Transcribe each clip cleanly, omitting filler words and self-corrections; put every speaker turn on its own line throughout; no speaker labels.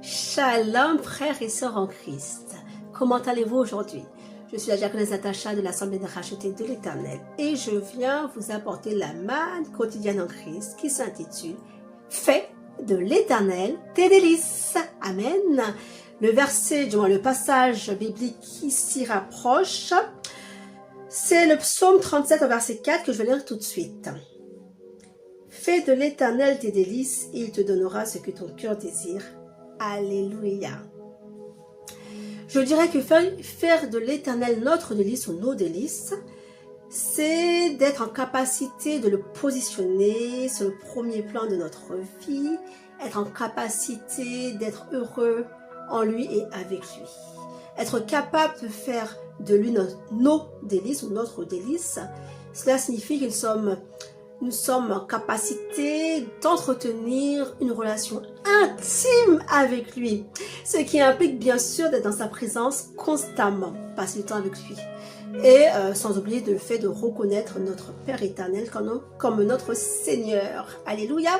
Shalom frères et sœurs en Christ. Comment allez-vous aujourd'hui? Je suis la diaconesse Natacha de l'Assemblée des rachetés de l'Éternel et je viens vous apporter la manne quotidienne en Christ qui s'intitule « Fais de l'Éternel tes délices ». Amen. Le verset, du moins le passage biblique qui s'y rapproche, c'est le psaume 37 au verset 4 que je vais lire tout de suite. « Fais de l'Éternel tes délices et il te donnera ce que ton cœur désire. » Alléluia. Je dirais que faire de l'Éternel notre délice ou nos délices, c'est d'être en capacité de le positionner sur le premier plan de notre vie, être en capacité d'être heureux en lui et avec lui. Être capable de faire de lui nos délices ou notre délice, cela signifie que nous sommes en capacité d'entretenir une relation intime avec lui, ce qui implique bien sûr d'être dans sa présence constamment, passer du temps avec lui. Et sans oublier le fait de reconnaître notre Père éternel comme notre Seigneur. Alléluia.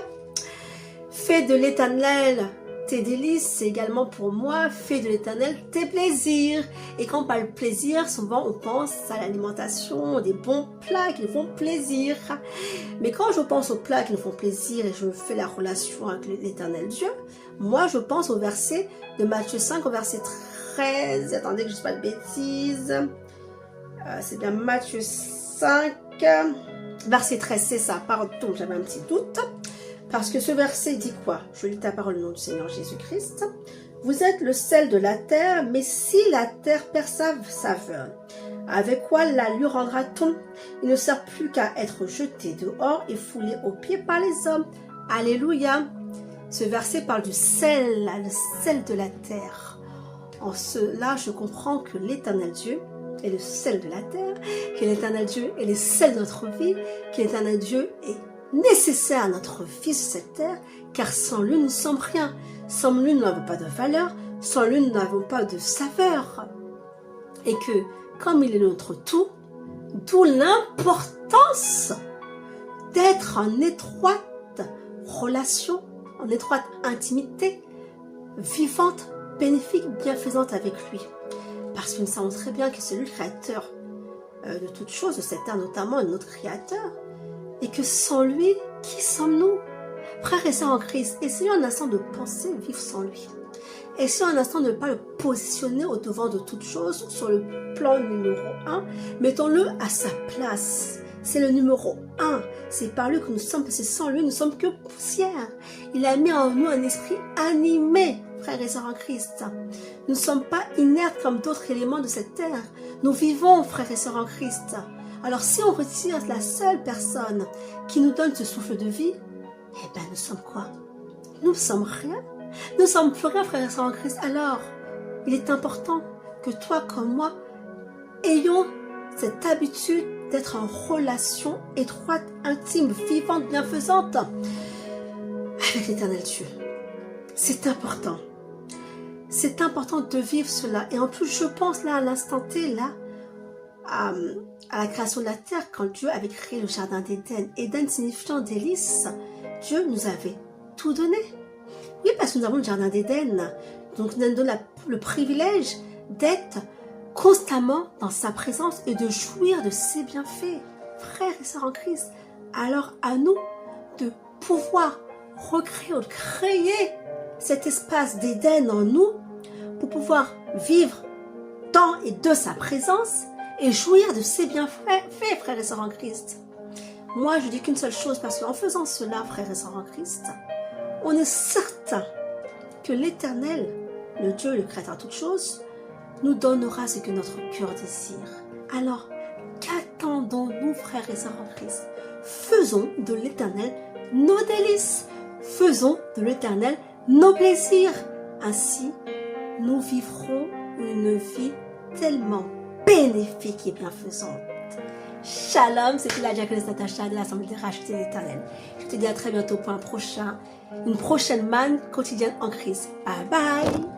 Fais de l'Éternel tes délices, c'est également pour moi, fais de l'Éternel tes plaisirs. Et quand on parle plaisir, souvent on pense à l'alimentation, des bons plats qui nous font plaisir. Mais quand je pense aux plats qui nous font plaisir et je fais la relation avec l'Éternel Dieu, moi je pense au verset de Matthieu 5 au verset 13. Attendez que je ne dise pas de bêtises. C'est bien Matthieu 5, verset 13, c'est ça. Pardon, j'avais un petit doute. Parce que ce verset dit quoi? Je lis ta parole au nom du Seigneur Jésus-Christ. Vous êtes le sel de la terre, mais si la terre perd sa saveur, avec quoi la lui rendra-t-on? Il ne sert plus qu'à être jeté dehors et foulé aux pieds par les hommes. Alléluia. Ce verset parle du sel, le sel de la terre. En cela, je comprends que l'Éternel Dieu est le sel de la terre, que l'Éternel Dieu est le sel de notre vie, que l'Éternel Dieu est nécessaire à notre vie sur cette terre, car sans lui, nous ne sommes rien. Sans lui, nous n'avons pas de valeur. Sans lui, nous n'avons pas de saveur. Et que, comme il est notre tout, d'où l'importance d'être en étroite relation, en étroite intimité, vivante, bénéfique, bienfaisante avec lui. Parce que nous savons très bien que c'est lui le créateur de toutes choses, de cette terre notamment, et notre créateur. Et que sans lui, qui sommes-nous? Frères et sœurs en Christ, essayons un instant de penser vivre sans lui. Essayons un instant de ne pas le positionner au devant de toute chose sur le plan numéro 1. Mettons-le à sa place. C'est le numéro 1. C'est par lui que nous sommes, parce que sans lui, nous ne sommes que poussière. Il a mis en nous un esprit animé, frères et sœurs en Christ. Nous ne sommes pas inertes comme d'autres éléments de cette terre. Nous vivons, frères et sœurs en Christ. Alors si on retire la seule personne qui nous donne ce souffle de vie, eh bien nous sommes quoi? Nous ne sommes rien. Nous ne sommes plus rien, frères et sœurs en Christ. Alors, il est important que toi comme moi, ayons cette habitude d'être en relation étroite, intime, vivante, bienfaisante avec l'Éternel Dieu. C'est important. C'est important de vivre cela. Et en plus, je pense là, à l'instant T, là, à la création de la terre, quand Dieu avait créé le jardin d'Éden. Éden signifiant délice, Dieu nous avait tout donné. Oui, parce que nous avons le jardin d'Éden. Donc, nous nous donne le privilège d'être constamment dans sa présence et de jouir de ses bienfaits. Frères et sœurs en Christ, alors à nous de pouvoir recréer ou de créer cet espace d'Éden en nous pour pouvoir vivre dans et de sa présence et jouir de ses bienfaits, frères et sœurs en Christ. Moi, je dis qu'une seule chose, parce qu'en faisant cela, frères et sœurs en Christ, on est certain que l'Éternel, le Dieu, le Créateur de toutes choses, nous donnera ce que notre cœur désire. Alors, qu'attendons-nous, frères et sœurs en Christ? Faisons de l'Éternel nos délices. Faisons de l'Éternel nos plaisirs. Ainsi, nous vivrons une vie tellement bénéfique et bienfaisante. Shalom, c'était la diaconesse Natacha de l'Assemblée des rachetés de l'Éternel. Je te dis à très bientôt pour une prochaine manne quotidienne en Christ. Bye bye.